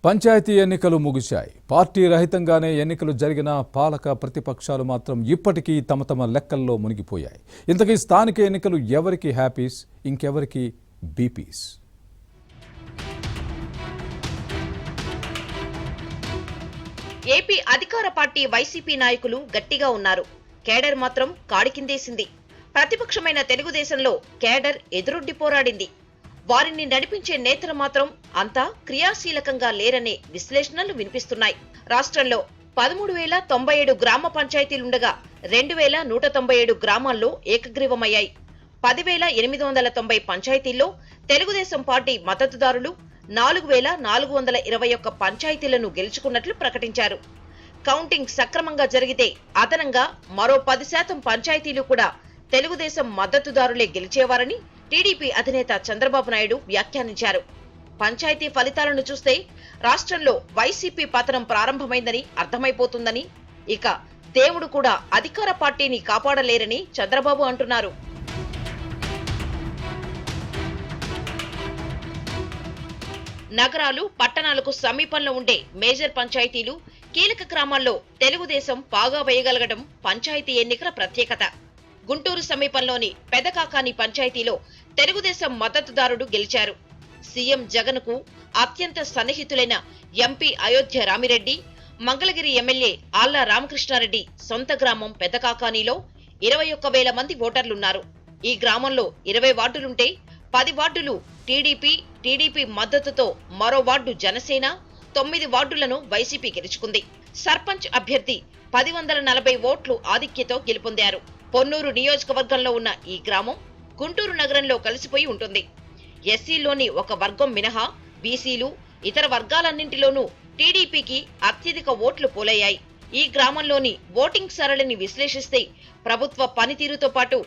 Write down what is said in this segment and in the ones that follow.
పంచాయతీ ఎన్నికలు ముగిశాయి. పార్టీ రహితంగానే ఎన్నికలు జరిగిన పాలక ప్రతిపక్షాలు మాత్రం ఇప్పటికీ తమ తమ లెక్కల్లో మునిగిపోయాయి. ఇంతకీ స్థానిక ఎన్నికలు ఎవరికి హ్యాపీస్, ఇంకెవరికి బీపీస్? ఏపీ అధికార పార్టీ వైసీపీ నాయకులు గట్టిగా ఉన్నారు. కేడర్ మాత్రం కాడికిందేసింది. ప్రతిపక్షమైన తెలుగుదేశంలో కేడర్ ఎదురొడ్డి పోరాడింది. వారిని నడిపించే నేతలు మాత్రం అంతా క్రియాశీలకంగా లేరనే విశ్లేషణలు వినిపిస్తున్నాయి. రాష్ట్రంలో 13,097 గ్రామ పంచాయతీలుండగా 2,197 గ్రామాల్లో ఏకగ్రీవమయ్యాయి. 10,890 పంచాయతీల్లో తెలుగుదేశం పార్టీ మద్దతుదారులు 4,421 పంచాయతీలను గెలుచుకున్నట్లు ప్రకటించారు. కౌంటింగ్ సక్రమంగా జరిగితే అదనంగా మరో 10% పంచాయతీలు కూడా తెలుగుదేశం మద్దతుదారులే గెలిచేవారని టీడీపీ అధినేత చంద్రబాబు నాయుడు వ్యాఖ్యానించారు. పంచాయతీ ఫలితాలను చూస్తే రాష్ట్రంలో వైసీపీ పతనం ప్రారంభమైందని అర్థమైపోతుందని, ఇక దేవుడు కూడా అధికార పార్టీని కాపాడలేరని చంద్రబాబు అంటున్నారు. నగరాలు, పట్టణాలకు సమీపంలో ఉండే మేజర్ పంచాయతీలు, కీలక గ్రామాల్లో తెలుగుదేశం పాగా వేయగలగడం పంచాయతీ ఎన్నికల ప్రత్యేకత. గుంటూరు సమీపంలోని పెదకాకాని పంచాయతీలో తెలుగుదేశం మద్దతుదారుడు గెలిచారు. సీఎం జగన్ కు అత్యంత సన్నిహితులైన ఎంపీ అయోధ్య రామిరెడ్డి, మంగళగిరి ఎమ్మెల్యే ఆళ్ల రామకృష్ణారెడ్డి సొంత గ్రామం పెదకాకానిలో 21,000 మంది ఓటర్లున్నారు. ఈ గ్రామంలో 20 వార్డులుంటే 10 వార్డులు టీడీపీ మద్దతుతో, మరో వార్డు జనసేన, 9 వార్డులను వైసీపీ గెలుచుకుంది. సర్పంచ్ అభ్యర్థి 1040 ఓట్లు ఆధిక్యతో గెలుపొందారు. పొన్నూరు నియోజకవర్గంలో ఉన్న ఈ గ్రామం గుంటూరు నగరంలో కలిసిపోయి ఉంటుంది. ఎస్సీలోని ఒక వర్గం మినహా బీసీలు, ఇతర వర్గాలన్నింటిలోనూ టీడీపీకి అత్యధిక ఓట్లు పోలయ్యాయి. ఈ గ్రామంలోని ఓటింగ్ సరళిని విశ్లేషిస్తే ప్రభుత్వ పనితీరుతో పాటు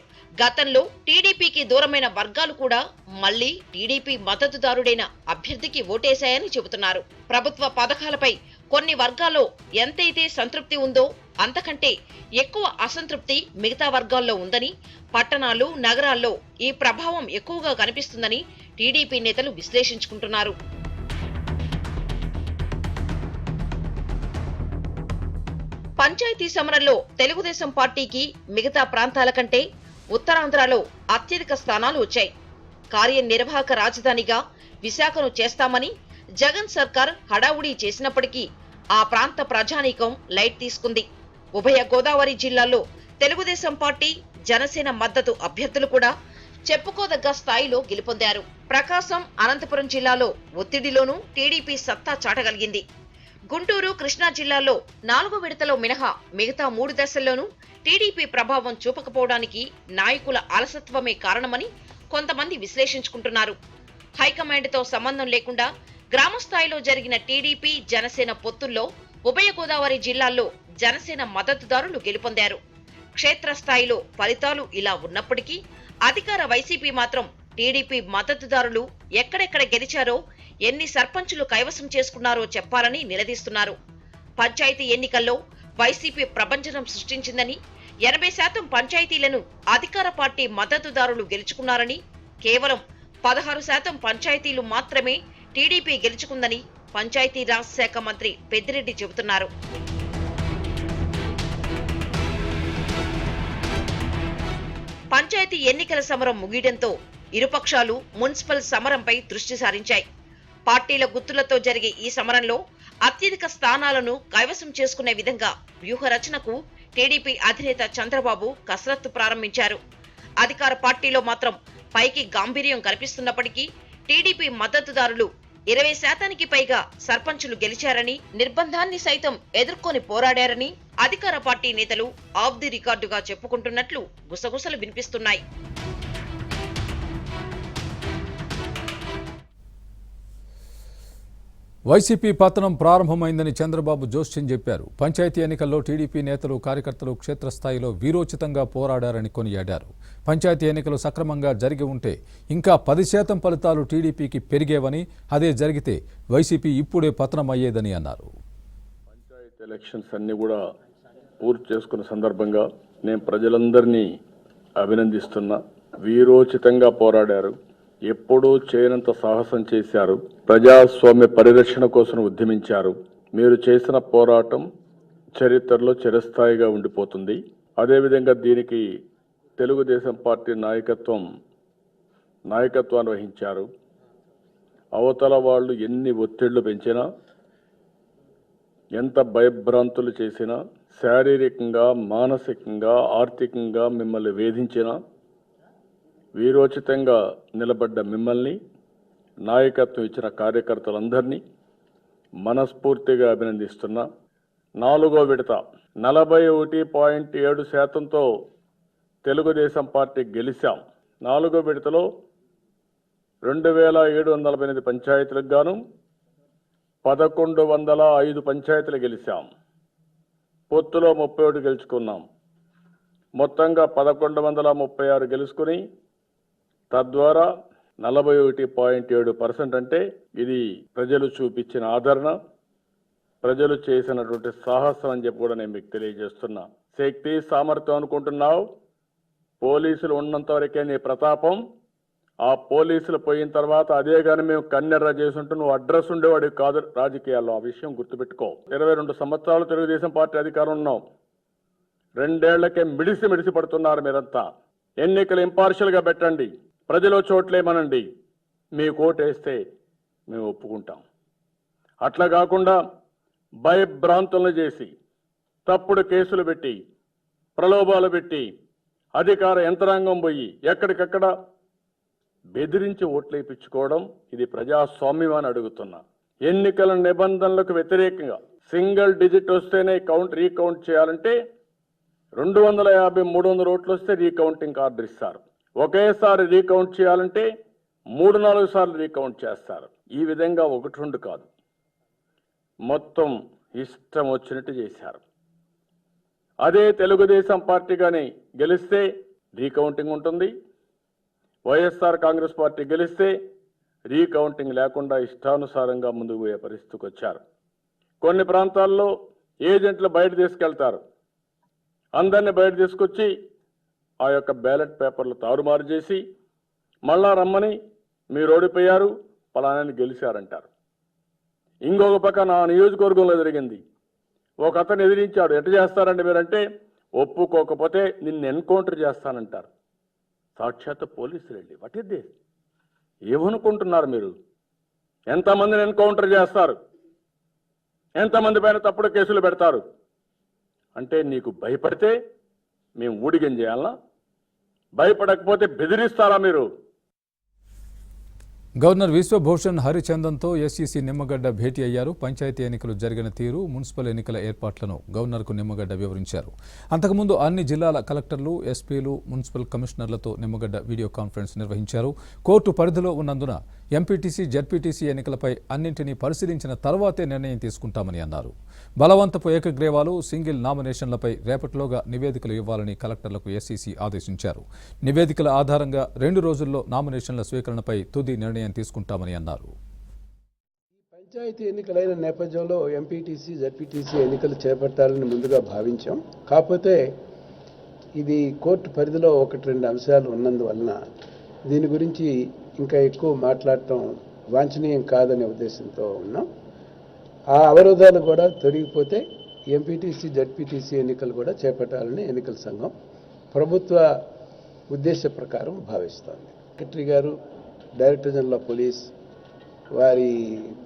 గతంలో టీడీపీకి దూరమైన వర్గాలు కూడా మళ్లీ టీడీపీ మద్దతుదారుడైన అభ్యర్థికి ఓటేశాయని చెబుతున్నారు. ప్రభుత్వ పథకాలపై కొన్ని వర్గాల్లో ఎంతైతే సంతృప్తి ఉందో అంతకంటే ఎక్కువ అసంతృప్తి మిగతా వర్గాల్లో ఉందని, పట్టణాలు, నగరాల్లో ఈ ప్రభావం ఎక్కువగా కనిపిస్తుందని టీడీపీ నేతలు విశ్లేషించుకుంటున్నారు. పంచాయతీ సమరంలో తెలుగుదేశం పార్టీకి మిగతా ప్రాంతాల కంటే ఉత్తరాంధ్రలో అత్యధిక స్థానాలు వచ్చాయి. కార్యనిర్వాహక రాజధానిగా విశాఖను చేస్తామని జగన్ సర్కార్ హడావుడి చేసినప్పటికీ ఆ ప్రాంత ప్రజానీకం లైట్ తీసుకుంది. ఉభయ గోదావరి జిల్లాల్లో తెలుగుదేశం పార్టీ, జనసేన మద్దతు అభ్యర్థులు కూడా చెప్పుకోదగ్గ స్థాయిలో గెలుపొందారు. ప్రకాశం, అనంతపురం జిల్లాలో ఒత్తిడిలోనూ టీడీపీ సత్తా చాటగలిగింది. గుంటూరు, కృష్ణా జిల్లాల్లో 4వ విడతలో మినహా మిగతా 3 దశల్లోనూ టీడీపీ ప్రభావం చూపకపోవడానికి నాయకుల అలసత్వమే కారణమని కొంతమంది విశ్లేషించుకుంటున్నారు. హైకమాండ్తో సంబంధం లేకుండా గ్రామ స్థాయిలో జరిగిన టీడీపీ, జనసేన పొత్తుల్లో ఉభయ గోదావరి జిల్లాల్లో జనసేన మద్దతుదారులు గెలుపొందారు. క్షేత్రస్థాయిలో ఫలితాలు ఇలా ఉన్నప్పటికీ అధికార వైసీపీ మాత్రం టీడీపీ మద్దతుదారులు ఎక్కడెక్కడ గెలిచారో, ఎన్ని సర్పంచులు కైవసం చేసుకున్నారో చెప్పాలని నిలదీస్తున్నారు. పంచాయతీ ఎన్నికల్లో వైసీపీ ప్రభంజనం సృష్టించిందని, 80% పంచాయతీలను అధికార పార్టీ మద్దతుదారులు గెలుచుకున్నారని, కేవలం 16% పంచాయతీలు మాత్రమే టీడీపీ గెలుచుకుందని పంచాయతీరాజ్ శాఖ మంత్రి పెద్దిరెడ్డి చెబుతున్నారు. పంచాయతీ ఎన్నికల సమరం ముగియడంతో ఇరుపక్షాలు మున్సిపల్ సమరంపై దృష్టి సారించాయి. పార్టీల గుర్తులతో జరిగే ఈ సమరంలో అత్యధిక స్థానాలను కైవసం చేసుకునే విధంగా వ్యూహరచనకు టీడీపీ అధినేత చంద్రబాబు కసరత్తు ప్రారంభించారు. అధికార పార్టీలో మాత్రం పైకి గాంభీర్యం కనిపిస్తున్నప్పటికీ టీడీపీ మద్దతుదారులు 20% పైగా సర్పంచులు గెలిచారని, నిర్బంధాన్ని సైతం ఎదుర్కొని పోరాడారని అధికార పార్టీ నేతలు ఆఫ్ ది రికార్డుగా చెప్పుకుంటున్నట్లు గుసగుసలు వినిపిస్తున్నాయి. వైసీపీ పతనం ప్రారంభమైందని చంద్రబాబు జోస్యం చెప్పారు. పంచాయతీ ఎన్నికల్లో టీడీపీ నేతలు, కార్యకర్తలు క్షేత్రస్థాయిలో వీరోచితంగా పోరాడారని కొనియాడారు. పంచాయతీ ఎన్నికలు సక్రమంగా జరిగి ఉంటే ఇంకా 10% ఫలితాలు టీడీపీకి పెరిగేవని, అదే జరిగితే వైసీపీ ఇప్పుడే పతనం అయ్యేదని అన్నారు. పంచాయతీ ఎలక్షన్స్ అన్ని కూడా పూర్తి చేసుకున్న సందర్భంగా నేను ప్రజలందరినీ అభినందిస్తున్నా. వీరోచితంగా పోరాడారు. ఎప్పుడూ చేయనంత సాహసం చేశారు. ప్రజాస్వామ్య పరిరక్షణ కోసం ఉద్యమించారు. మీరు చేసిన పోరాటం చరిత్రలో చిరస్థాయిగా ఉండిపోతుంది. అదేవిధంగా దీనికి తెలుగుదేశం పార్టీ నాయకత్వాన్ని వహించారు. అవతల వాళ్ళు ఎన్ని ఒత్తిళ్లు పెంచినా, ఎంత భయభ్రాంతులు చేసినా, శారీరకంగా, మానసికంగా, ఆర్థికంగా మిమ్మల్ని వేధించినా, వీరోచితంగా నిలబడ్డ మిమ్మల్ని, నాయకత్వం ఇచ్చిన కార్యకర్తలందరినీ మనస్ఫూర్తిగా అభినందిస్తున్నా. 4వ విడత 41.7%తో తెలుగుదేశం పార్టీ గెలిచాం. 4వ విడతలో 2748 పంచాయతీలకు గాను 1105 పంచాయతీలు గెలిచాం. పొత్తులో 31 గెలుచుకున్నాం. మొత్తంగా 1136 గెలుచుకుని తద్వారా 41.7% అంటే ఇది ప్రజలు చూపించిన ఆదరణ, ప్రజలు చేసినటువంటి సాహసం అని చెప్పి కూడా నేను మీకు తెలియజేస్తున్నా. శక్తి సామర్థ్యం అనుకుంటున్నావు, పోలీసులు ఉన్నంత వరకే నీ ప్రతాపం. ఆ పోలీసులు పోయిన తర్వాత అదే కానీ మేము కన్నెర్ర చేసుంటూ నువ్వు అడ్రస్ ఉండేవాడు కాదు రాజకీయాల్లో. ఆ విషయం గుర్తుపెట్టుకో. 22 సంవత్సరాలు తెలుగుదేశం పార్టీ అధికారం ఉన్నాం. 2 ఏళ్లకే మిడిసి పడుతున్నారు మీరంతా. ఎన్నికలు ఇంపార్షియల్గా పెట్టండి, ప్రజలు చోట్లేమనండి, మీ ఓటేస్తే మేము ఒప్పుకుంటాం. అట్లా కాకుండా భయభ్రాంతులను చేసి, తప్పుడు కేసులు పెట్టి, ప్రలోభాలు పెట్టి, అధికార యంత్రాంగం పోయి ఎక్కడికక్కడ బెదిరించి ఓట్లు వేయించుకోవడం ఇది ప్రజాస్వామ్యం అని అడుగుతున్నా. ఎన్నికల నిబంధనలకు వ్యతిరేకంగా సింగిల్ డిజిట్ వస్తేనే రీకౌంట్ చేయాలంటే 250, 300 ఓట్లు వస్తే రీకౌంటింగ్ ఆర్డర్ ఇస్తారు. ఒకేసారి రీకౌంట్ చేయాలంటే 3-4 సార్లు రీకౌంట్ చేస్తారు. ఈ విధంగా 1-2 కాదు, మొత్తం ఇష్టం వచ్చినట్టు చేశారు. అదే తెలుగుదేశం పార్టీ కానీ గెలిస్తే రీకౌంటింగ్ ఉంటుంది. వైఎస్ఆర్ కాంగ్రెస్ పార్టీ గెలిస్తే రీకౌంటింగ్ లేకుండా ఇష్టానుసారంగా ముందుకు పోయే పరిస్థితికి వచ్చారు. కొన్ని ప్రాంతాల్లో ఏజెంట్లు బయట తీసుకెళ్తారు. అందరినీ బయట తీసుకొచ్చి ఆ యొక్క బ్యాలెట్ పేపర్లు తారుమారు చేసి మళ్ళా రమ్మని మీరు ఓడిపోయారు, పలానాన్ని గెలిచారంటారు. ఇంకొక పక్క నా నియోజకవర్గంలో జరిగింది. ఒక అతను ఎదిరించాడు. ఎట్లా చేస్తారండి మీరంటే, ఒప్పుకోకపోతే నిన్ను ఎన్కౌంటర్ చేస్తానంటారు. సాక్షాత్ పోలీసులు వెళ్ళి వాట్ ఇస్ దిస్? ఏమనుకుంటున్నారు మీరు? ఎంతమందిని ఎన్కౌంటర్ చేస్తారు, ఎంతమంది పైన తప్పుడు కేసులు పెడతారు అంటే నీకు భయపడితే మేము ఊడిగం చేయాలనా? భయపడకపోతే బెదిరిస్తారా మీరు? గవర్నర్ విశ్వభూషణ్ హరిచందన్తో ఎస్ఈసీ నిమ్మగడ్డ భేటీ అయ్యారు. పంచాయతీ ఎన్నికలు జరిగిన తీరు, మున్సిపల్ ఎన్నికల ఏర్పాట్లను గవర్నర్కు నిమ్మగడ్డ వివరించారు. అంతకుముందు అన్ని జిల్లాల కలెక్టర్లు, ఎస్పీలు, మున్సిపల్ కమిషనర్లతో నిమ్మగడ్డ వీడియో కాన్ఫరెన్స్ నిర్వహించారు. కోర్టు పరిధిలో ఉన్నందున ఎంపీటీసీ, జడ్పీటీసీ ఎన్నికలపై అన్నింటినీ పరిశీలించిన తర్వాతే నిర్ణయం తీసుకుంటామని అన్నారు. బలవంతపు ఏకగ్రీవాలు, సింగిల్ నామినేషన్లపై రేపటిలోగా నివేదికలు ఇవ్వాలని కలెక్టర్లకు ఎస్ఈసీ ఆదేశించారు. నివేదికల ఆధారంగా 2 రోజుల్లో నామినేషన్ల స్వీకరణపై తుది నిర్ణయం తీసుకుంటామని అన్నారు. పంచాయతీ ఎన్నికలైన నేపథ్యంలో ఎంపీటీసీ, జడ్పీటీసీ ఎన్నికలు చేపట్టాలని ముందుగా భావించాం. కాకపోతే ఇది కోర్టు పరిధిలో 1-2 అంశాలు ఉన్నందువలన దీని గురించి ఇంకా ఎక్కువ మాట్లాడటం వాంఛనీయం కాదనే ఉద్దేశంతో ఉన్నాం. ఆ అవరోధాలు కూడా తొలగిపోతే ఎంపీటీసీ, జడ్పీటీసీ ఎన్నికలు కూడా చేపట్టాలని ఎన్నికల సంఘం ప్రభుత్వ ఉద్దేశ ప్రకారం భావిస్తోంది. సెక్రటరీ గారు, డైరెక్టర్ జనరల్ ఆఫ్ పోలీస్ వారి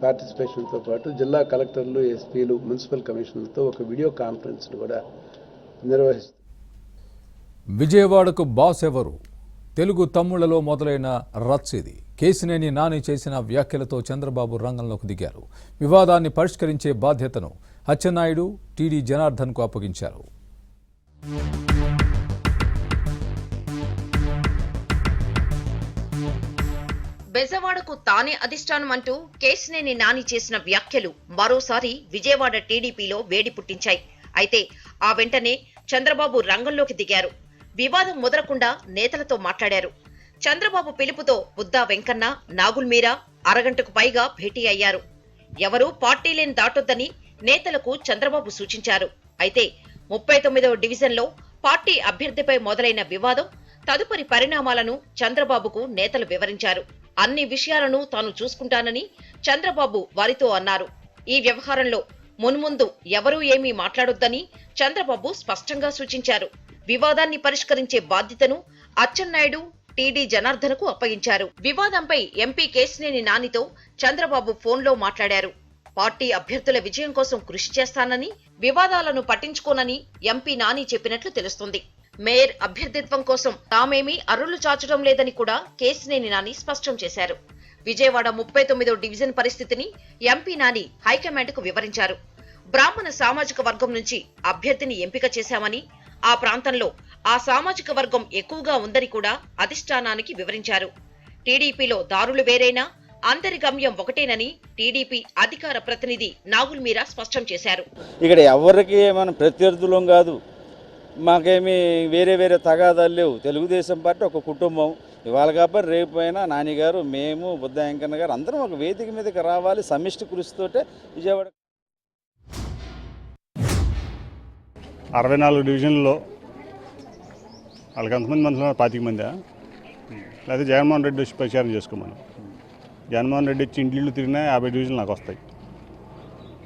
పార్టిసిపేషన్తో పాటు జిల్లా కలెక్టర్లు, ఎస్పీలు, మున్సిపల్ కమిషనర్లతో ఒక వీడియో కాన్ఫరెన్స్ కూడా నిర్వహిస్తారు. విజయవాడకు బాస్ ఎవరు? తెలుగు తమ్ముళ్లలో మొదలైన రచ్చ ఇది. కేశినేని నాని చేసిన వ్యాఖ్యలతో చంద్రబాబు రంగంలోకి దిగారు. వివాదాన్ని పరిష్కరించే బాధ్యతను అచ్చెన్నాయుడు, టీడీ జనార్దన్కు అప్పగించారు. బెజవాడకు తానే అధిష్టానం అంటూ కేశినేని నాని చేసిన వ్యాఖ్యలు మరోసారి విజయవాడ టీడీపీలో వేడి పుట్టించాయి. అయితే ఆ వెంటనే చంద్రబాబు రంగంలోకి దిగారు. వివాదం ముదరకుండా నేతలతో మాట్లాడారు. చంద్రబాబు పిలుపుతో బుద్దా వెంకన్న, నాగుల్ మీరా అరగంటకు పైగా భేటీ అయ్యారు. ఎవరూ పార్టీ లేని దాటొద్దని నేతలకు చంద్రబాబు సూచించారు. అయితే 39వ డివిజన్లో పార్టీ అభ్యర్థిపై మొదలైన వివాదం తదుపరి పరిణామాలను చంద్రబాబుకు నేతలు వివరించారు. అన్ని విషయాలను తాను చూసుకుంటానని చంద్రబాబు వారితో అన్నారు. ఈ వ్యవహారంలో మున్ముందు ఎవరూ ఏమీ మాట్లాడొద్దని చంద్రబాబు స్పష్టంగా సూచించారు. వివాదాన్ని పరిష్కరించే బాధ్యతను అచ్చెన్నాయుడు, టీడీ జనార్దన్కు అప్పగించారు. వివాదంపై ఎంపీ కేశినేని నానితో చంద్రబాబు ఫోన్లో మాట్లాడారు. పార్టీ అభ్యర్థుల విజయం కోసం కృషి చేస్తానని, వివాదాలను పట్టించుకోనని ఎంపీ నాని చెప్పినట్లు తెలుస్తుంది. మేయర్ అభ్యర్థిత్వం కోసం తామేమీ అర్రులు చాచడం లేదని కూడా కేశినేని నాని స్పష్టం చేశారు. విజయవాడ 39వ డివిజన్ పరిస్థితిని ఎంపీ నాని హైకమాండ్కు వివరించారు. బ్రాహ్మణ సామాజిక వర్గం నుంచి అభ్యర్థిని ఎంపిక చేశామని, ఆ ప్రాంతంలో ఆ సామాజిక వర్గం ఎక్కువగా ఉందని కూడా అధిష్టానానికి వివరించారు. టీడీపీలో దారులు వేరైనా అందరి గమ్యం ఒకటేనని టీడీపీ అధికార ప్రతినిధి నాగుల్ మీరా స్పష్టం చేశారు. ఇక్కడ ఎవరికి మనం ప్రత్యర్థులం కాదు, మాకేమీ వేరే వేరే తగాదాలు లేవు. తెలుగుదేశం పార్టీ ఒక కుటుంబం. ఇవాళ కాబట్టి రేపు అయినా నానిగారు, మేము, బుద్ధ వెంకన్న గారు అందరం ఒక వేదిక మీదకి రావాలి. సమిష్టి కృషితోటే విజయవాడ 64 డివిజన్లో వాళ్ళకి ఎంతమంది మనుషులు? 25 మందా? లేకపోతే జగన్మోహన్ రెడ్డి వచ్చి ప్రచారం చేసుకోమని. జగన్మోహన్ రెడ్డి వచ్చి ఇంటిళ్ళు తిరిగినా 50 డివిజన్లు నాకు వస్తాయి.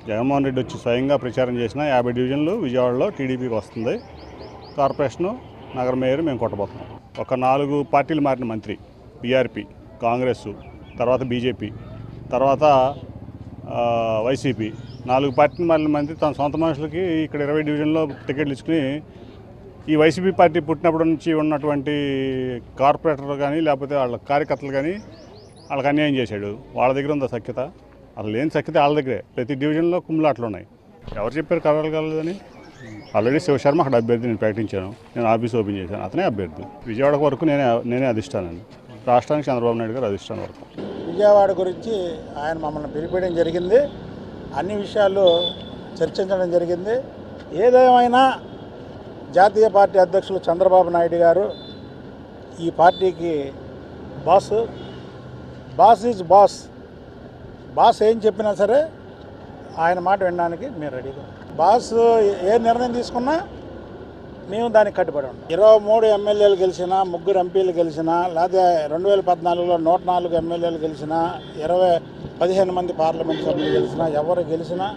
జగన్మోహన్ రెడ్డి వచ్చి స్వయంగా ప్రచారం చేసిన 50 డివిజన్లు విజయవాడలో టీడీపీకి వస్తుంది. కార్పొరేషను, నగర మేయర్ మేము కొట్టబోతున్నాం. ఒక 4 పార్టీలు మారిన మంత్రి, బీఆర్పీ, కాంగ్రెస్, తర్వాత బీజేపీ, తర్వాత వైసీపీ, 4 పార్టీలు మారిన మంత్రి తన సొంత మనుషులకి ఇక్కడ 20 డివిజన్లో టికెట్లు ఇచ్చుకుని ఈ వైసీపీ పార్టీ పుట్టినప్పటి నుంచి ఉన్నటువంటి కార్పొరేటర్లు కానీ లేకపోతే వాళ్ళ కార్యకర్తలు కానీ వాళ్ళకి అన్యాయం చేశాడు. వాళ్ళ దగ్గర ఉందా సఖ్యత? అసలు లేని సఖ్యత వాళ్ళ దగ్గరే. ప్రతి డివిజన్లో కుమ్ములాట్లు ఉన్నాయి. ఎవరు చెప్పారు కలగలదని? ఆల్రెడీ శివశర్మ అక్కడ అభ్యర్థి నేను ప్రకటించాను. నేను ఆఫీస్ ఓపెన్ చేశాను. అతనే అభ్యర్థి. విజయవాడ వరకు నేనే అధిష్టానాన్ని. రాష్ట్రానికి చంద్రబాబు నాయుడు గారు అధిష్టానం వరకు. విజయవాడ గురించి ఆయన మమ్మల్ని పిలిపించడం జరిగింది. అన్ని విషయాలు చర్చించడం జరిగింది. ఏదేమైనా జాతీయ పార్టీ అధ్యక్షులు చంద్రబాబు నాయుడు గారు ఈ పార్టీకి boss. Boss is boss. Boss ఏం చెప్పినా సరే ఆయన మాట వినడానికి మేము రెడీగా. బాస్ ఏ నిర్ణయం తీసుకున్నా మేము దానికి కట్టుబడి ఉంటాం. 23 ఎమ్మెల్యేలు గెలిచినా, 3 ఎంపీలు గెలిచినా, లేదా 2014లో 104 ఎమ్మెల్యేలు గెలిచినా, 15 మంది పార్లమెంట్ సభ్యులు గెలిచినా, ఎవరు గెలిచినా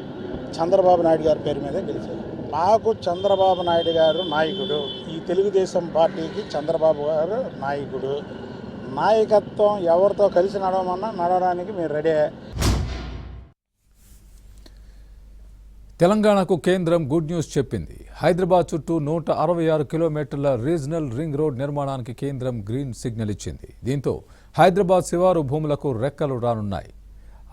చంద్రబాబు నాయుడు గారి పేరు మీదే గెలిచారు. మాకు చంద్రబాబు నాయుడు గారు నాయకుడు. ఈ తెలుగుదేశం పార్టీకి చంద్రబాబు గారు నాయకుడు. నాయకత్వం ఎవరితో కలిసి నడవమన్నా నడవడానికి మీరు రెడీ. తెలంగాణకు కేంద్రం గుడ్ న్యూస్ చెప్పింది. హైదరాబాద్ చుట్టూ 166 కిలోమీటర్ల రీజనల్ రింగ్ రోడ్ నిర్మాణానికి కేంద్రం గ్రీన్ సిగ్నల్ ఇచ్చింది. దీంతో హైదరాబాద్ శివారు భూములకు రెక్కలు రానున్నాయి.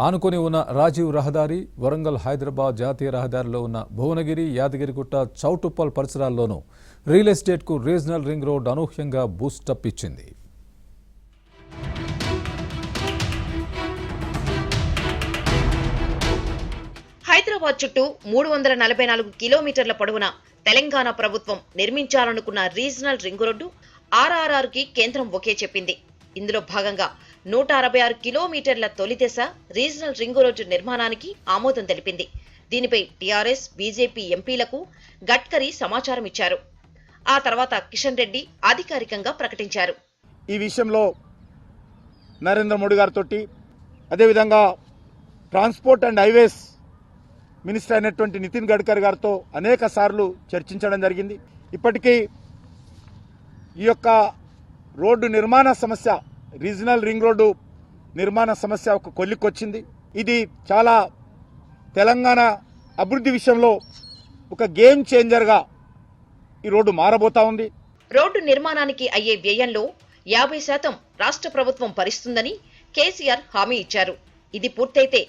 ఆనుకొని ఉన్న రాజీవ్ రహదారి, వరంగల్ హైదరాబాద్ జాతీయ రహదారిలో ఉన్న భువనగిరి, యాదగిరిగుట్ట, చౌటుప్పల్ పరిసరాల్లోనూ రియల్ ఎస్టేట్కు రీజనల్ రింగ్ రోడ్ అనూహ్యంగా బూస్టప్ ఇచ్చింది. హైదరాబాద్ చుట్టూ 344 కిలోమీటర్ల పొడవున తెలంగాణ ప్రభుత్వం నిర్మించాలనుకున్న రీజనల్ రింగ్ రోడ్డు RRRకి కేంద్రం ఓకే చెప్పింది. ఇందులో భాగంగా 166 కిలోమీటర్ల తొలిదశ రీజనల్ రింగ్ రోడ్డు నిర్మాణానికి ఆమోదం తెలిపింది. దీనిపై టీఆర్ఎస్, బీజేపీ ఎంపీలకు గడ్కరీ సమాచారం ఇచ్చారు. ఆ తర్వాత కిషన్ రెడ్డి అధికారికంగా ప్రకటించారు. ఈ విషయంలో నరేంద్ర మోడీ గారితో, అదేవిధంగా ట్రాన్స్పోర్ట్ అండ్ హైవేస్ మినిస్టర్ అయినటువంటి నితిన్ గడ్కరీ గారితో అనేక సార్లు చర్చించడం జరిగింది. ఇప్పటికీ ఈ యొక్క రోడ్డు నిర్మాణ సమస్య, రీజనల్ రింగ్ రోడ్డు నిర్మాణ సమస్య ఒక కొలిక్కొచ్చింది. ఇది చాలా తెలంగాణ అభివృద్ధి విషయంలో ఒక గేమ్ చేంజర్గా ఈ రోడ్డు మారబోతా ఉంది. రోడ్డు నిర్మాణానికి అయ్యే వ్యయంలో 50% రాష్ట్ర ప్రభుత్వం భరిస్తుందని కేసీఆర్ హామీ ఇచ్చారు. ఇది పూర్తయితే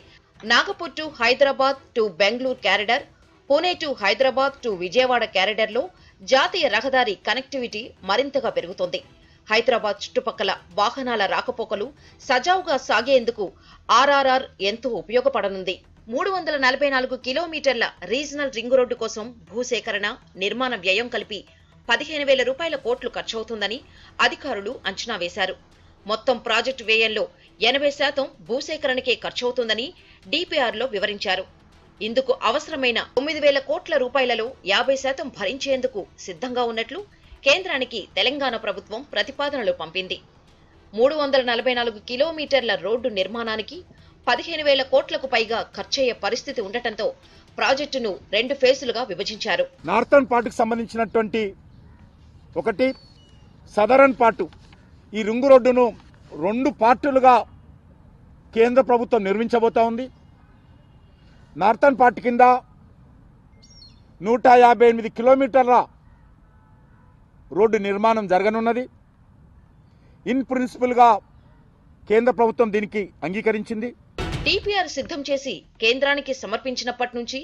Nagpur to Hyderabad to Bengaluru corridor, Pune to Hyderabad to Vijayawada క్యారిడర్లో జాతీయ రహదారి కనెక్టివిటీ మరింతగా పెరుగుతుంది. హైదరాబాద్ చుట్టుపక్కల వాహనాల రాకపోకలు సజావుగా సాగేందుకు RRR ఎంతో ఉపయోగపడనుంది. 344 కిలోమీటర్ల రీజనల్ రింగ్ రోడ్డు కోసం భూసేకరణ, నిర్మాణ వ్యయం కలిపి 15,000 రూపాయల కోట్లు ఖర్చవుతుందని అధికారులు అంచనా వేశారు. మొత్తం ప్రాజెక్టు వ్యయంలో 80% భూసేకరణకే ఖర్చవుతుందని DPRలో వివరించారు. ఇందుకు అవసరమైన 9,000 కోట్ల రూపాయలలో 50% భరించేందుకు సిద్ధంగా ఉన్నట్లు కేంద్రానికి తెలంగాణ ప్రభుత్వం ప్రతిపాదనలు పంపింది. 344 కిలోమీటర్ల రోడ్డు నిర్మాణానికి 15,000 కోట్లకు పైగా ఖర్చయ్యే పరిస్థితి ఉండటంతో ప్రాజెక్టును 2 ఫేజులుగా విభజించారు. నార్థన్ పార్ట్కి సంబంధించినటువంటి ఒకటి సదరన్ పార్టు, ఈ రింగు రోడ్డును 2 పార్టులుగా కేంద్ర ప్రభుత్వం నిర్మించబోతా ఉంది. నార్థన్ పార్ట్ కింద 158 కిలోమీటర్ల రోడ్డు నిర్మాణం జరగనున్నది. ఇన్ ప్రిన్సిపల్గా కేంద్ర ప్రభుత్వం దీనికి అంగీకరించింది. డిపిఆర్ సిద్ధం చేసి కేంద్రానికి సమర్పించినప్పటి నుంచి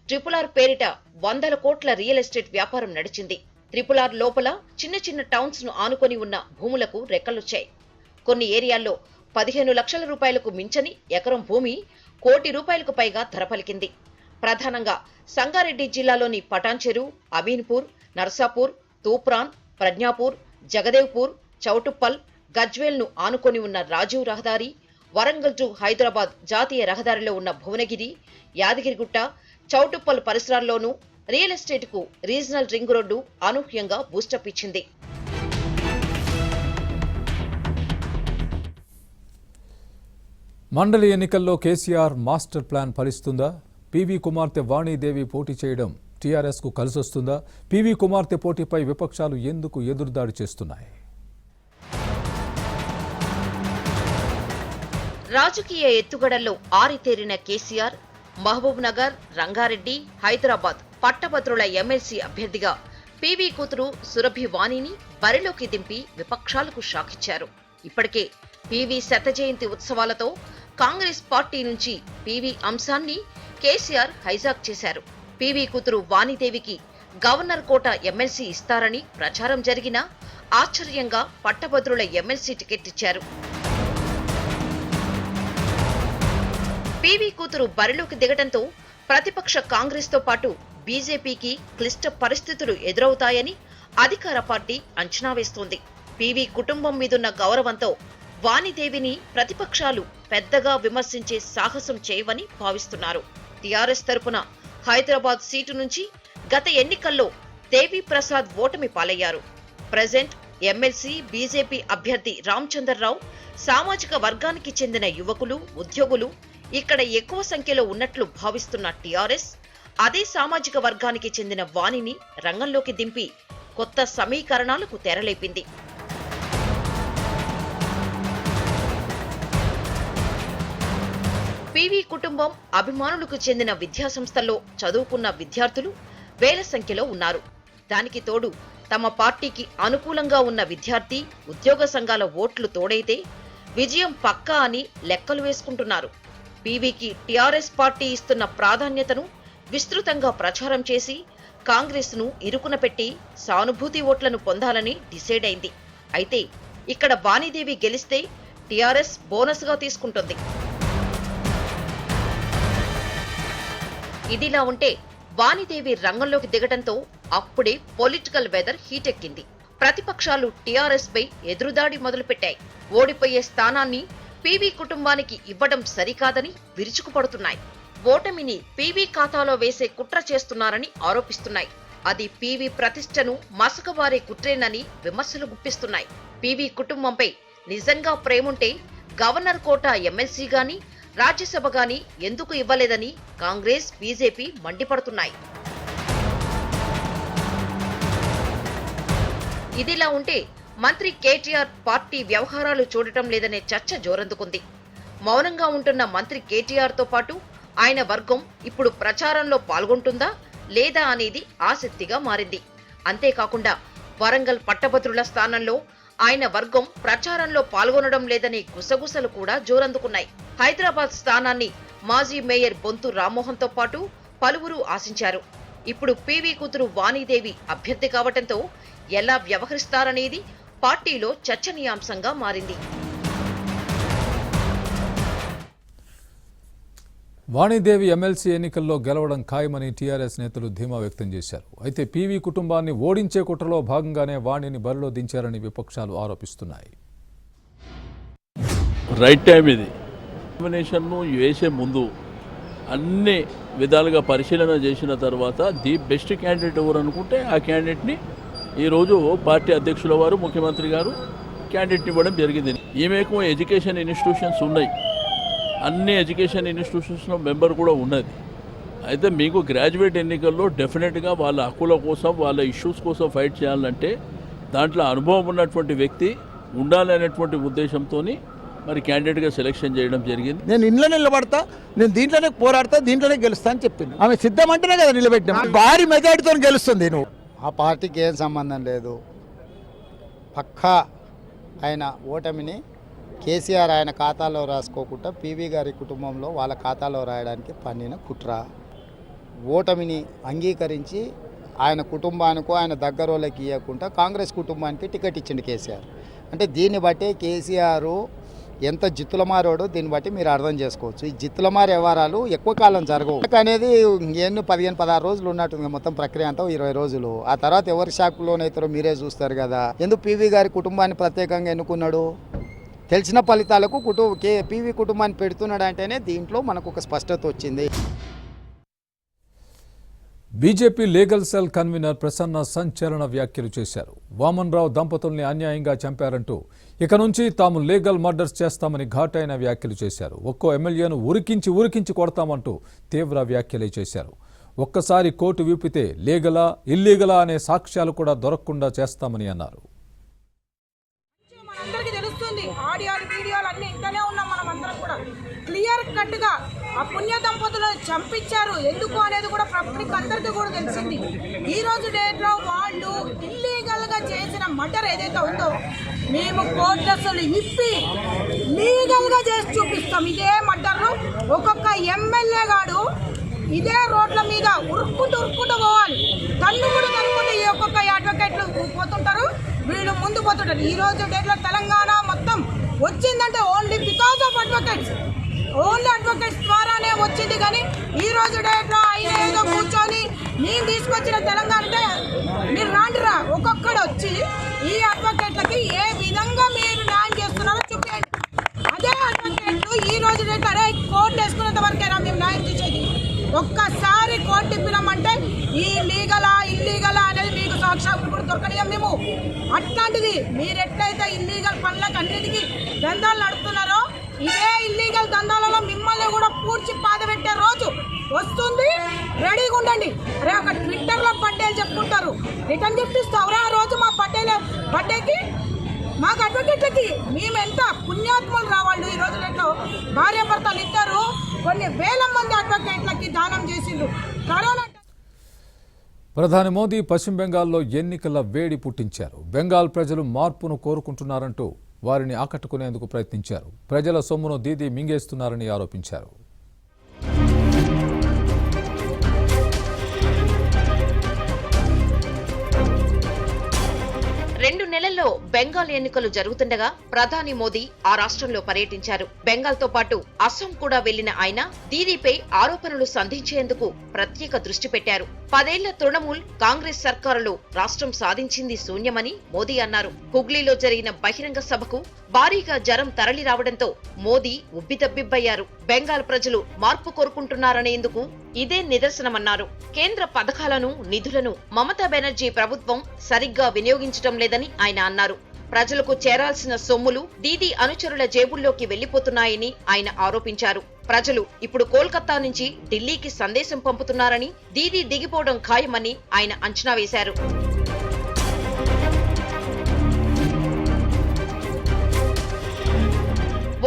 RRR పేరిట 100 కోట్ల రియల్ ఎస్టేట్ వ్యాపారం నడిచింది. RRR లోపల చిన్న చిన్న టౌన్స్ ను ఆనుకొని ఉన్న భూములకు రెక్కలొచ్చాయి. కొన్ని ఏరియాల్లో 15 లక్షల రూపాయలకు మించని ఎకరం భూమి ₹1 కోటి పైగా ధర పలికింది. ప్రధానంగా సంగారెడ్డి జిల్లాలోని పటాన్చెరు, అమీన్పూర్, నర్సాపూర్, తూప్రాన్, ప్రజ్ఞాపూర్, జగదేవ్పూర్, చౌటుప్పల్, గజ్వేల్ ను ఆనుకొని ఉన్న రాజీవ్ రహదారి, వరంగల్ టు హైదరాబాద్ జాతీయ రహదారిలో ఉన్న భువనగిరి, యాదగిరిగుట్ట, చౌటుప్పల్ పరిసరాల్లోనూ రియల్ ఎస్టేట్ కు రీజనల్ రింగ్ రోడ్డు అనూహ్యంగా బూస్టప్ ఇచ్చింది. మండలి ఎన్నికల్లో కేసీఆర్ మాస్టర్ ప్లాన్ ఫలిస్తుందా? పీవీ కుమార్తె వాణీదేవి పోటీ చేయడం టీఆర్ఎస్కు కలిసొస్తుందా? పీవీ కుమార్తె పోటీపై విపక్షాలు ఎందుకు ఎదురుదాడి చేస్తున్నాయి? రాజకీయ ఎత్తుగడల్లో ఆరితేరిన కేసీఆర్ మహబూబ్ నగర్, రంగారెడ్డి, హైదరాబాద్ పట్టభద్రుల ఎమ్మెల్సీ అభ్యర్థిగా పీవీ కూతురు సురభి వాణిని బరిలోకి దింపి విపక్షాలకు షాకిచ్చారు. ఇప్పటికే పీవీ శత జయంతి ఉత్సవాలతో కాంగ్రెస్ పార్టీ నుంచి పీవీ అంశాన్ని కేసీఆర్ హైజాక్ చేశారు. పీవీ కూతురు వాణిదేవికి గవర్నర్ కోట ఎమ్మెల్సీ ఇస్తారని ప్రచారం జరిగినా ఆశ్చర్యంగా పట్టభద్రుల ఎమ్మెల్సీ టికెట్ ఇచ్చారు. పీవీ కూతురు బరిలోకి దిగడంతో ప్రతిపక్ష కాంగ్రెస్ తో పాటు బీజేపీకి క్లిష్ట పరిస్థితులు ఎదురవుతాయని అధికార పార్టీ అంచనా వేస్తోంది. పీవీ కుటుంబం మీదున్న గౌరవంతో వాణిదేవిని ప్రతిపక్షాలు పెద్దగా విమర్శించే సాహసం చేయవని భావిస్తున్నారు. టీఆర్ఎస్ తరపున హైదరాబాద్ సీటు నుంచి గత ఎన్నికల్లో దేవి ప్రసాద్ ఓటమి పాలయ్యారు. ప్రెజెంట్ ఎమ్మెల్సీ బీజేపీ అభ్యర్థి రామచంద్రరావు సామాజిక వర్గానికి చెందిన యువకులు, ఉద్యోగులు ఇక్కడ ఎక్కువ సంఖ్యలో ఉన్నట్లు భావిస్తున్న టీఆర్ఎస్ అదే సామాజిక వర్గానికి చెందిన వాణిని రంగంలోకి దింపి కొత్త సమీకరణాలకు తెరలేపింది. పీవీ కుటుంబం అభిమానులకు చెందిన విద్యాసంస్థల్లో చదువుకున్న విద్యార్థులు వేల సంఖ్యలో ఉన్నారు. దానికి తోడు తమ పార్టీకి అనుకూలంగా ఉన్న విద్యార్థి, ఉద్యోగ సంఘాల ఓట్లు తోడైతే విజయం పక్కా అని లెక్కలు వేసుకుంటున్నారు. పీవీకి టీఆర్ఎస్ పార్టీ ఇస్తున్న ప్రాధాన్యతను విస్తృతంగా ప్రచారం చేసి కాంగ్రెస్ ను ఇరుకున పెట్టి సానుభూతి ఓట్లను పొందాలని డిసైడ్ అయింది. అయితే ఇక్కడ వాణిదేవి గెలిస్తే టీఆర్ఎస్ బోనస్ గా తీసుకుంటుంది. ఇదిలా ఉంటే వాణిదేవి రంగంలోకి దిగడంతో అప్పుడే పొలిటికల్ వెదర్ హీటెక్కింది. ప్రతిపక్షాలు టీఆర్ఎస్ పై ఎదురుదాడి మొదలుపెట్టాయి. ఓడిపోయే స్థానాన్ని పీవీ కుటుంబానికి ఇవ్వడం సరికాదని విరుచుకుపడుతున్నాయి. ఓటమిని పీవీ ఖాతాలో వేసే కుట్ర చేస్తున్నారని ఆరోపిస్తున్నాయి. అది పీవీ ప్రతిష్టను మసకబారే కుట్రేనని విమర్శలు గుప్పిస్తున్నాయి. పీవీ కుటుంబంపై నిజంగా ప్రేముంటే గవర్నర్ కోట ఎమ్మెల్సీ గాని, రాజ్యసభ గాని ఎందుకు ఇవ్వలేదని కాంగ్రెస్, బీజేపీ మండిపడుతున్నాయి. ఇదిలా ఉంటే మంత్రి కేటీఆర్ పార్టీ వ్యవహారాలు చూడటం లేదనే చర్చ జోరందుకుంది. మౌనంగా ఉంటున్న మంత్రి కేటీఆర్ తో పాటు ఆయన వర్గం ఇప్పుడు ప్రచారంలో పాల్గొంటుందా లేదా అనేది ఆసక్తిగా మారింది. అంతేకాకుండా వరంగల్ పట్టభద్రుల స్థానంలో ఆయన వర్గం ప్రచారంలో పాల్గొనడం లేదనే గుసగుసలు కూడా జోరందుకున్నాయి. హైదరాబాద్ స్థానాన్ని మాజీ మేయర్ బొంతు రామ్మోహన్ తో పాటు పలువురు ఆశించారు. ఇప్పుడు పీవీ కూతురు వాణీదేవి అభ్యర్థి కావడంతో ఎలా వ్యవహరిస్తారనేది పార్టీలో చర్చనీయాంశంగా మారింది. వాణీదేవి ఎమ్మెల్సీ ఎన్నికల్లో గెలవడం ఖాయమని టీఆర్ఎస్ నేతలు ధీమా వ్యక్తం చేశారు. అయితే పీవీ కుటుంబాన్ని ఓడించే కుట్రలో భాగంగానే వాణిని బరిలో దించారని విపక్షాలు ఆరోపిస్తున్నాయి. రైట్ టైం ఇది. నామినేషన్ను వేసే ముందు అన్ని విధాలుగా పరిశీలన చేసిన తర్వాత ది బెస్ట్ క్యాండిడేట్ ఎవరు అనుకుంటే ఆ క్యాండిడేట్ని ఈరోజు పార్టీ అధ్యక్షుల వారు, ముఖ్యమంత్రి గారు క్యాండిడేట్ ఇవ్వడం జరిగింది. ఈమెకు ఎడ్యుకేషన్ ఇన్స్టిట్యూషన్స్ ఉన్నాయి, అన్ని ఎడ్యుకేషన్ ఇన్స్టిట్యూషన్స్లో మెంబర్ కూడా ఉన్నది. అయితే మీకు గ్రాడ్యుయేట్ ఎన్నికల్లో డెఫినెట్గా వాళ్ళ హక్కుల కోసం, వాళ్ళ ఇష్యూస్ కోసం ఫైట్ చేయాలంటే దాంట్లో అనుభవం ఉన్నటువంటి వ్యక్తి ఉండాలనేటువంటి ఉద్దేశంతో మరి క్యాండిడేట్గా సెలెక్షన్ చేయడం జరిగింది. నేను ఇంట్లో నిలబడతా, నేను దీంట్లోనే పోరాడతా, దీంట్లోనే గెలుస్తా అని చెప్పింది. ఆమె సిద్ధమంటేనే కదా నిలబెట్టినా. భారీ మెజార్టీతో గెలుస్తుంది. నువ్వు ఆ పార్టీకి ఏం సంబంధం లేదు. పక్కా ఆయన ఓటమిని కేసీఆర్ ఆయన ఖాతాలో రాసుకోకుండా పీవీ గారి కుటుంబంలో వాళ్ళ ఖాతాలో రాయడానికి పన్నిన కుట్ర. ఓటమిని అంగీకరించి ఆయన కుటుంబానికో ఆయన దగ్గరోళ్ళకి ఇవ్వకుండా కాంగ్రెస్ కుటుంబానికి టికెట్ ఇచ్చిండు కేసీఆర్. అంటే దీన్ని బట్టి కేసీఆర్ ఎంత జిత్తులమారోడో దీన్ని బట్టి మీరు అర్థం చేసుకోవచ్చు. ఈ జిత్తులమారు వ్యవహారాలు ఎక్కువ కాలం జరగవు అనేది ఎన్నో 15-16 రోజులు ఉన్నట్టుంది మొత్తం ప్రక్రియ అంతా 20 రోజులు. ఆ తర్వాత ఎవరి షాక్లోనైతారో మీరే చూస్తారు కదా. ఎందుకు పీవీ గారి కుటుంబాన్ని ప్రత్యేకంగా ఎన్నుకున్నాడు? తెలిసిన ఫలితాలకు పీవీ కుటుంబాన్ని పెడుతున్నాడు అంటేనే దీంట్లో మనకు ఒక స్పష్టత వచ్చింది. BJP legal cell convener Prasanna సంచలన వ్యాఖ్యలు చేశారు. వామన్ రావు దంపతుల్ని అన్యాయంగా చంపారంటూ ఇక నుంచి తాము లీగల్ మర్డర్స్ చేస్తామని ఘాటైన వ్యాఖ్యలు చేశారు. ఒక్కో ఎమ్మెల్యేను ఉరికించి కొడతామంటూ తీవ్ర వ్యాఖ్యలే చేశారు. ఒక్కసారి కోర్టు విప్పితే లీగలా ఇల్లీగలా అనే సాక్ష్యాలు కూడా దొరకకుండా చేస్తామని అన్నారు. క్లియర్ కట్గా ఆ పుణ్య దంపతులను చంపించారు ఎందుకు అనేది కూడా పబ్లిక్ అందరికీ కూడా తెలిసింది. ఈ రోజు డేట్లో వాళ్ళు ఇల్లీగల్గా చేసిన మర్డర్ ఏదైతే ఉందో మేము కోర్టులు ఇప్పి లీగల్గా చేసి చూపిస్తాం. ఇదే మర్డర్లు ఒక్కొక్క ఎమ్మెల్యే గాడు ఇదే రోడ్ల మీద ఉరుక్కుంటూ పోవాలి. తన్నుకుంటూ ఈ ఒక్కొక్క అడ్వకేట్లు పోతుంటారు, వీళ్ళు ముందు పోతుంటారు. ఈ రోజు డేట్లో తెలంగాణ మొత్తం వచ్చిందంటే only because of advocates. Only advocates ద్వారానే వచ్చింది. కానీ ఈ రోజు డేట్లో ఆయన ఏదో కూర్చొని నేను తీసుకొచ్చిన తెలంగాణ అంటే మీరు రాండిరా ఒక్కొక్కడు వచ్చి ఈ అడ్వకేట్లకి ఏ విధంగా మీరు న్యాయం చేస్తున్నారో చూపించండి. అదే అడ్వకేట్లు ఈ రోజు డేట్లో అరే కోర్టు వేసుకున్నంత వరకేనా మేము న్యాయం చేసేది. ఒక్కసారి కోర్టు ఇప్పినామంటే ఈ లీగలా ఇల్లీగలా అనేది మీకు సాక్షాత్తులు కూడా దొరకనియం మేము. అట్లాంటిది మీరు ఎట్లయితే ఇల్లీగల్ పనులకు అన్నిటికీ దందాలు నడుపుతున్నారో ఇదే ఇల్లీగల్ దందాలలో మిమ్మల్ని కూడా పూడ్చి పాదపెట్టే రోజు వస్తుంది. రెడీగా ఉండండి. అరే ఒక ట్విట్టర్లో బర్త్డేలు చెప్పుకుంటారు, రిటర్న్ గిఫ్ట్ ఇస్తావురా ఆ రోజు మా బర్త్డేకి మాకు అడ్వకేట్లకి మేము ఎంత పుణ్యాత్మలు రావాళ్ళు. ఈ రోజు రేట్లో భార్యాభర్తలు ఇద్దరు కొన్ని వేల మంది అడ్వకేట్లకి దానం చేసిండ్రు. కరోనా ప్రధాని మోదీ పశ్చిమ బెంగాల్లో ఎన్నికల వేడి పుట్టించారు. బెంగాల్ ప్రజలు మార్పును కోరుకుంటున్నారంటూ వారిని ఆకట్టుకునేందుకు ప్రయత్నించారు. ప్రజల సొమ్మును దీదీ మింగేస్తున్నారని ఆరోపించారు. 2 నెలల్లో బెంగాల్ ఎన్నికలు జరుగుతుండగా ప్రధాని మోదీ ఆ రాష్ట్రంలో పర్యటించారు. బెంగాల్తో పాటు అస్సాం కూడా వెళ్లిన ఆయన దీదీపై ఆరోపణలు సంధించేందుకు ప్రత్యేక దృష్టి పెట్టారు. 10 ఏళ్ల తృణమూల్ కాంగ్రెస్ సర్కారులో రాష్ట్రం సాధించింది శూన్యమని మోదీ అన్నారు. హుగ్లీలో జరిగిన బహిరంగ సభకు భారీగా జనం తరలి రావడంతో మోదీ ఉబ్బితబ్బిబ్బయ్యారు. బెంగాల్ ప్రజలు మార్పు కోరుకుంటున్నారనేందుకు ఇదే నిదర్శనమన్నారు. కేంద్ర పథకాలను, నిధులను మమతా బెనర్జీ ప్రభుత్వం సరిగ్గా వినియోగించడం లేదని ఆయన అన్నారు. ప్రజలకు చేరాల్సిన సొమ్ములు దీదీ అనుచరుల జేబుల్లోకి వెళ్లిపోతున్నాయని ఆయన ఆరోపించారు. ప్రజలు ఇప్పుడు కోల్కతా నుంచి ఢిల్లీకి సందేశం పంపుతున్నారని, దీదీ దిగిపోవడం ఖాయమని ఆయన అంచనా వేశారు.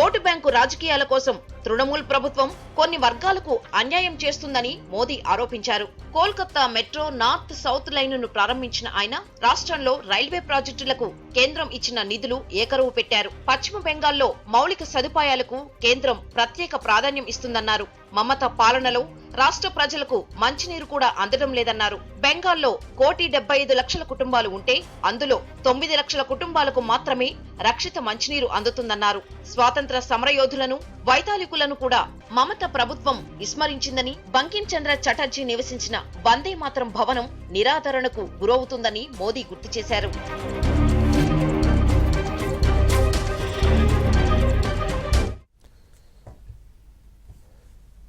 ఓటు బ్యాంకు రాజకీయాల కోసం తృణమూల్ ప్రభుత్వం కొన్ని వర్గాలకు అన్యాయం చేస్తుందని మోదీ ఆరోపించారు. కోల్కతా మెట్రో నార్త్ సౌత్ లైన్ను ప్రారంభించిన ఆయన రాష్ట్రంలో రైల్వే ప్రాజెక్టులకు కేంద్రం ఇచ్చిన నిధులు ఏకరువు పెట్టారు. పశ్చిమ బెంగాల్లో మౌలిక సదుపాయాలకు కేంద్రం ప్రత్యేక ప్రాధాన్యం ఇస్తుందన్నారు. మమత పాలనలో రాష్ట్ర ప్రజలకు మంచినీరు కూడా అందడం లేదన్నారు. బెంగాల్లో 1,75,00,000 కుటుంబాలు ఉంటే అందులో 9 లక్షల కుటుంబాలకు మాత్రమే రక్షిత మంచినీరు అందుతుందన్నారు. స్వాతంత్ర సమరయోధులను, వైతాళికులను కూడా మమత ప్రభుత్వం విస్మరించిందని, బంకిం చంద్ర చటర్జీ నివసించిన వందే మాతరం భవనం నిరాదరణకు గురవుతుందని మోదీ గుర్తు చేశారు.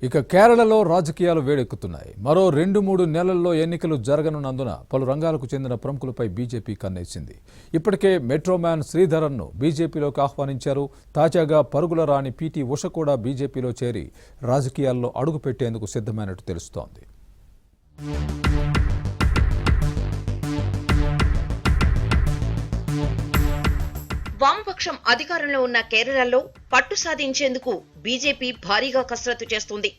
ఇక కేరళలో రాజకీయాలు వేడెక్కుతున్నాయి. మరో 2-3 నెలల్లో ఎన్నికలు జరగనున్నందున పలు రంగాలకు చెందిన ప్రముఖులపై బీజేపీ కన్నేసింది. ఇప్పటికే మెట్రోమ్యాన్ శ్రీధరన్ను బీజేపీలోకి ఆహ్వానించారు. తాజాగా పరుగుల రాణి పీటీ ఉష కూడా బీజేపీలో చేరి రాజకీయాల్లో అడుగుపెట్టేందుకు సిద్ధమైనట్టు తెలుస్తోంది. వామపక్షం అధికారంలో ఉన్న కేరళలో పట్టు సాధించేందుకు బీజేపీ భారీగా కసరత్తు చేస్తుంది.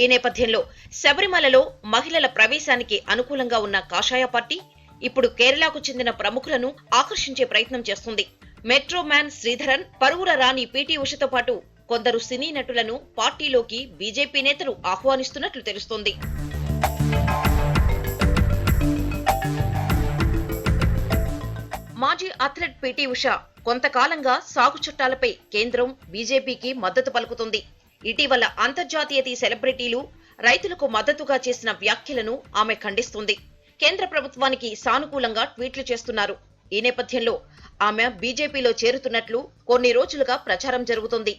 ఈ నేపథ్యంలో శబరిమలలో మహిళల ప్రవేశానికి అనుకూలంగా ఉన్న కాషాయ పార్టీ ఇప్పుడు కేరళకు చెందిన ప్రముఖులను ఆకర్షించే ప్రయత్నం చేస్తుంది. మెట్రో మ్యాన్ శ్రీధరన్, పరుగుల రాణి పీటీ ఉషతో పాటు కొందరు సినీ నటులను పార్టీలోకి బీజేపీ నేతలు ఆహ్వానిస్తున్నట్లు తెలుస్తోంది. మాజీ అథ్లెట్ పీటీ ఉష కొంతకాలంగా సాగు చట్టాలపై కేంద్రం బీజేపీకి మద్దతు పలుకుతుంది. ఇటీవల అంతర్జాతీయ సెలబ్రిటీలు రైతులకు మద్దతుగా చేసిన వ్యాఖ్యలను ఆమె ఖండిస్తుంది. కేంద్ర ప్రభుత్వానికి సానుకూలంగా ట్వీట్లు చేస్తున్నారు. ఈ నేపథ్యంలో ఆమె బీజేపీలో చేరుతున్నట్లు కొన్ని రోజులుగా ప్రచారం జరుగుతుంది.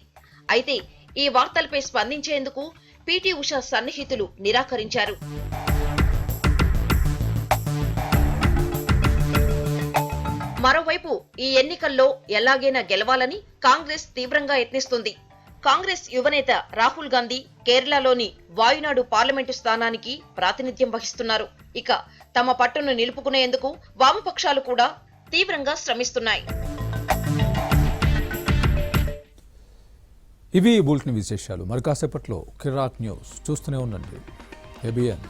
అయితే ఈ వార్తలపై స్పందించేందుకు పీటీ ఉష సన్నిహితులు నిరాకరించారు. మరోవైపు ఈ ఎన్నికల్లో ఎలాగైనా గెలవాలని కాంగ్రెస్ తీవ్రంగా యత్నిస్తుంది. కాంగ్రెస్ యువనేత రాహుల్ గాంధీ కేరళలోని వాయునాడు పార్లమెంటు స్థానానికి ప్రాతినిధ్యం వహిస్తున్నారు. ఇక తమ పట్టును నిలుపుకునేందుకు వామపక్షాలు కూడా తీవ్రంగా శ్రమిస్తున్నాయి. ఇవి బులెటిన్ విశేషాలు. మరి కాసేపట్లో కిరాక్ న్యూస్ చూస్తూనే ఉండండి. ABN